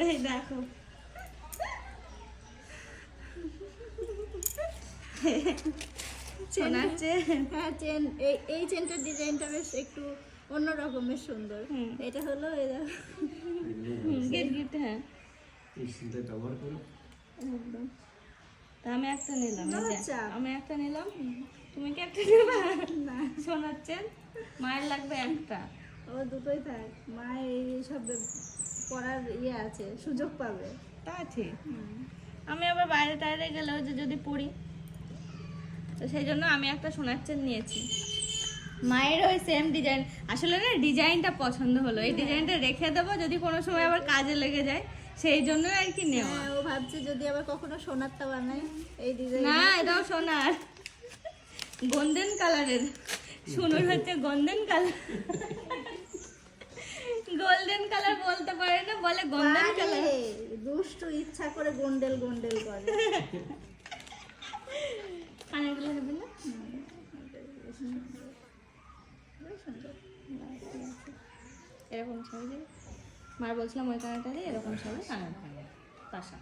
এই দেখো সোনার চেন। হ্যাঁ চেন, এই চেনটার ডিজাইনটা বেশ একটু অন্য রকমের সুন্দর। এটা হলো এই দেখো গিট। হ্যাঁ একদম। তা আমি একটা নিলাম, এই যে, আচ্ছা। আমি একটা নিলাম, তুমি কি একটা নেবা? না সোনার চেন মায়ের লাগবে একটা। ও দুটোই থাক, মা এই সব পড়ার ইয়ে আছে, সুযোগ পাবে। তা ঠিক, আমি আবার বাইরে টাইরে গেলেও যে যদি পড়ি, তো সেই জন্য আমি একটা সোনার চেন নিয়েছি। মায়ের ওই সেম ডিজাইন, আসলে না ডিজাইনটা পছন্দ হলো, এই ডিজাইনটা রেখে দেবো যদি কোনো সময় আবার কাজে লেগে যায়, সেই জন্য আর কি নেওয়া। হ্যাঁ, ও ভাবছে যদি আবার কখনো সোনারটা বানায় এই ডিজাইন। না এটাও সোনার, গোল্ডেন কালারের। শুনুন হচ্ছে গোল্ডেন কালার, গোল্ডেন কালার বলতে পারে না, বলে গোল্ডেন কালার। দুষ্টু ইচ্ছা করে গোন্ডেল গোন্ডেল করে। কানেরগুলো নেবেন না? এরকম ছবি দিই, মার বলছিলাম ওই কানেরটা দিয়ে এরকম ছবি কানের পাশা।